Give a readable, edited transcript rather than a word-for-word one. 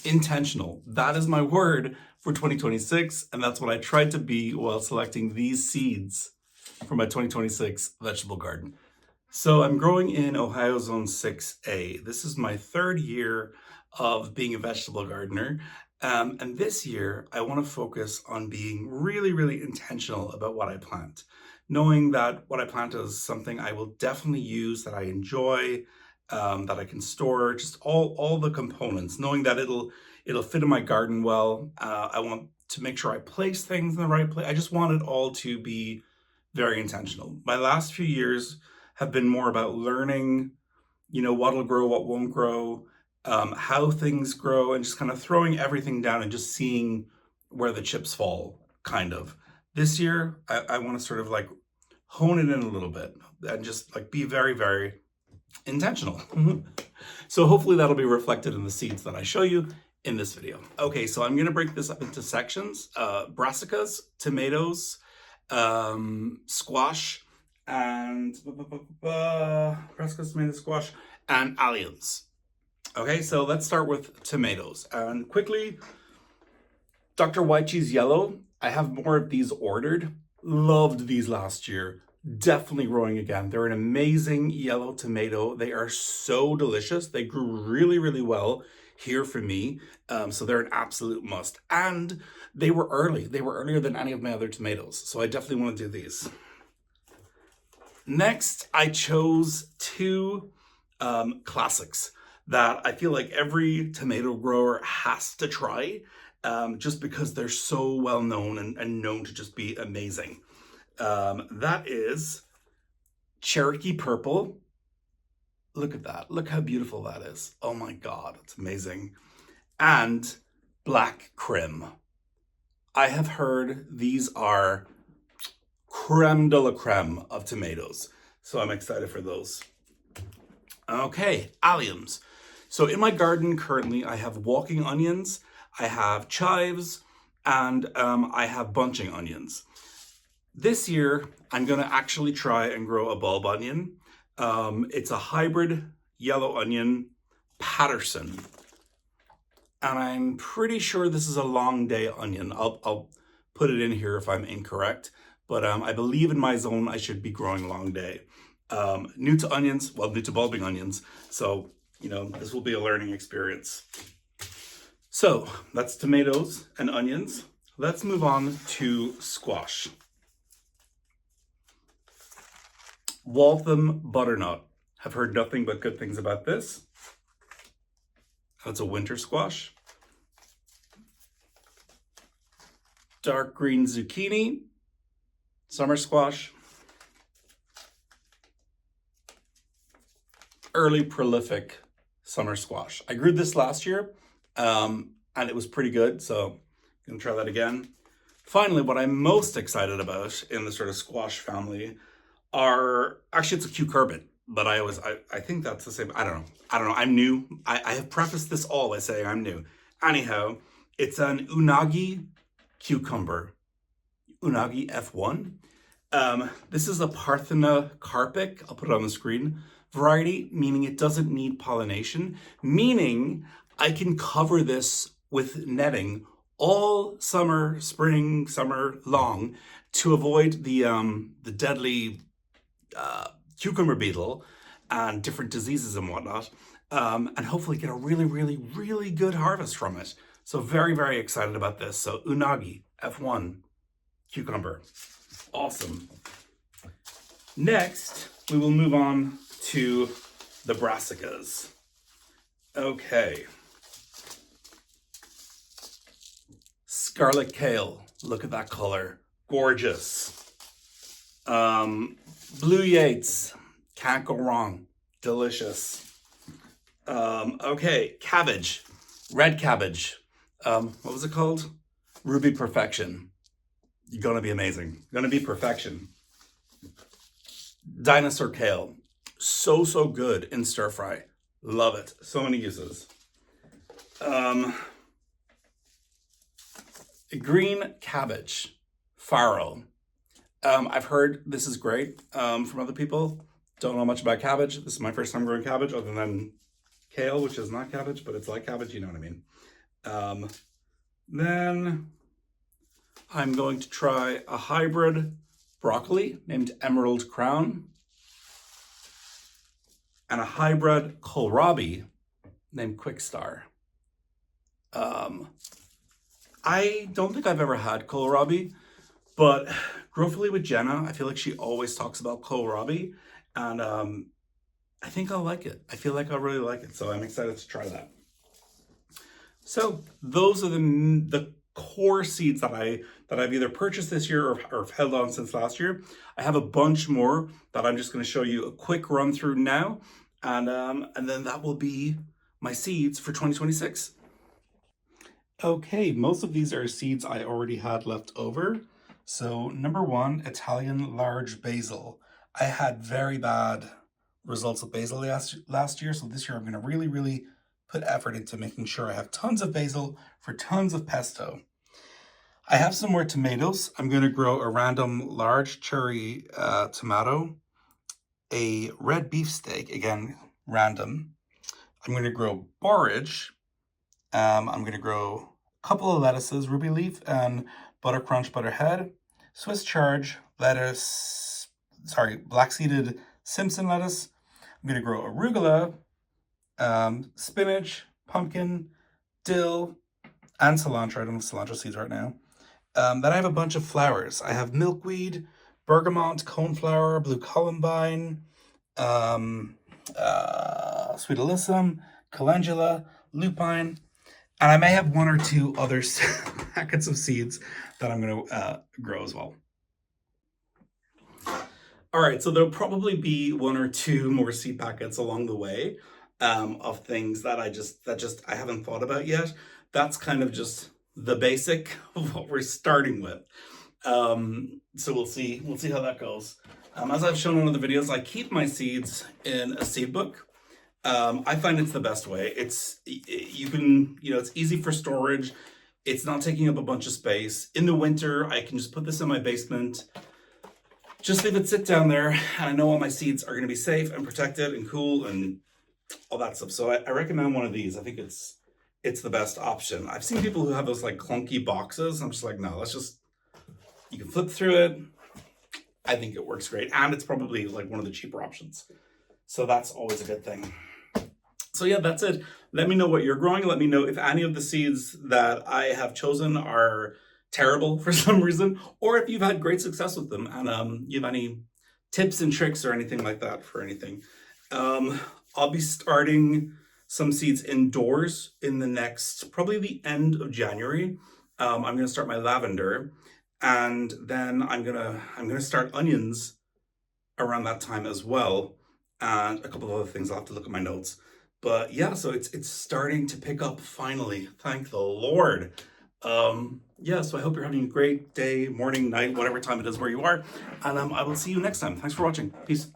intentional. That is my word for 2026, and that's what I tried to be while selecting these seeds for my 2026 vegetable garden. So I'm growing in Ohio Zone 6A. This is my third year of being a vegetable gardener. And this year, I want to focus on being really, really intentional about what I plant, knowing that what I plant is something I will definitely use, that I enjoy, that I can store, just all the components, knowing that it'll fit in my garden well. I want to make sure I place things in the right place. I just want it all to be very intentional. My last few years have been more about learning, what'll grow, what won't grow, how things grow, and just kind of throwing everything down and just seeing where the chips fall, kind of. This year, I want to sort of like hone it in a little bit and just like be very, very intentional. So hopefully that'll be reflected in the seeds that I show you in this video. Okay, so I'm going to break this up into sections. Brassicas, tomatoes, squash, and brassicas, tomatoes, squash, and alliums. Okay, so let's start with tomatoes. And quickly, Dr. White Cheese Yellow. I have more of these ordered. Loved these last year. Definitely growing again. They're an amazing yellow tomato. They are so delicious. They grew really, really well here for me. So they're an absolute must. And they were early. They were earlier than any of my other tomatoes. So I definitely want to do these. Next, I chose two classics that I feel like every tomato grower has to try, just because they're so well known and known to just be amazing. That is Cherokee Purple. Look at that. Look how beautiful that is. Oh my God, it's amazing. And Black Crim. I have heard these are creme de la creme of tomatoes. So I'm excited for those. Okay, alliums. So in my garden currently, I have walking onions, I have chives, and I have bunching onions. This year, I'm going to actually try and grow a bulb onion. It's a hybrid yellow onion, Patterson. And I'm pretty sure this is a long day onion. I'll put it in here if I'm incorrect. But I believe in my zone, I should be growing long day. New to onions, well, new to bulbing onions. So, this will be a learning experience. So that's tomatoes and onions. Let's move on to squash. Waltham butternut. Have heard nothing but good things about this. That's a winter squash. Dark green zucchini. Summer squash. Early prolific summer squash. I grew this last year, and it was pretty good, so I'm gonna try that again. Finally, what I'm most excited about in the sort of squash family are, actually it's a cucurbit, but I think that's the same. I don't know. I'm new. I have prefaced this all by saying I'm new. Anyhow, it's an unagi cucumber. Unagi F1. This is a Parthena carpic. I'll put it on the screen. Variety, meaning it doesn't need pollination, meaning I can cover this with netting all summer, spring, summer long to avoid the deadly cucumber beetle and different diseases and whatnot, and hopefully get a really, really, really good harvest from it. So very, very excited about this. So unagi F1 cucumber. Awesome. Next, we will move on to the brassicas. Okay. Scarlet kale. Look at that color. Gorgeous. Blue Yates. Can't go wrong. Delicious. Okay. Cabbage. Red cabbage. What was it called? Ruby Perfection. You're gonna be amazing. Gonna be perfection. Dinosaur kale. So good in stir fry. Love it. So many uses. Green cabbage. Farro. I've heard this is great from other people. Don't know much about cabbage. This is my first time growing cabbage other than kale, which is not cabbage, but it's like cabbage. You know what I mean. Then I'm going to try a hybrid broccoli named Emerald Crown and a hybrid kohlrabi named Quick Star. I don't think I've ever had kohlrabi, but Growfully with Jenna, I feel like she always talks about kohlrabi, and I think I'll like it. I feel like I'll really like it, so I'm excited to try that. So those are the core seeds that I've either purchased this year or held on since last year. I have a bunch more that I'm just going to show you a quick run through now, and then that will be my seeds for 2026. Okay, most of these are seeds I already had left over. So number one, Italian large basil. I had very bad results with basil last year, so this year I'm going to really put effort into making sure I have tons of basil for tons of pesto. I have some more tomatoes. I'm going to grow a random large cherry tomato, a red beefsteak, again, random. I'm going to grow borage. I'm going to grow a couple of lettuces, ruby leaf and butter crunch butterhead, Swiss charge lettuce, black-seeded Simpson lettuce. I'm going to grow arugula, spinach, pumpkin, dill, and cilantro. I don't have cilantro seeds right now. Then I have a bunch of flowers. I have milkweed, bergamot, coneflower, blue columbine, sweet alyssum, calendula, lupine, and I may have one or two other packets of seeds that I'm going to grow as well. All right, so there'll probably be one or two more seed packets along the way of things that I haven't thought about yet. That's kind of just the basic of what we're starting with. So we'll see how that goes. As I've shown in other videos, I keep my seeds in a seed book. I find it's the best way. It's easy for storage. It's not taking up a bunch of space. In the winter, I can just put this in my basement, just leave it sit down there, and I know all my seeds are going to be safe and protected and cool and all that stuff. So I recommend one of these. I think it's the best option. I've seen people who have those like clunky boxes. I'm just like, no, you can flip through it. I think it works great. And it's probably like one of the cheaper options. So that's always a good thing. So yeah, that's it. Let me know what you're growing. Let me know if any of the seeds that I have chosen are terrible for some reason, or if you've had great success with them and you have any tips and tricks or anything like that for anything. I'll be starting some seeds indoors in the next, probably the end of January. I'm going to start my lavender, and then I'm gonna start onions around that time as well, and a couple of other things. I'll have to look at my notes. But yeah, so it's starting to pick up finally. Thank the Lord. Yeah, so I hope you're having a great day, morning, night, whatever time it is where you are. And I will see you next time. Thanks for watching. Peace.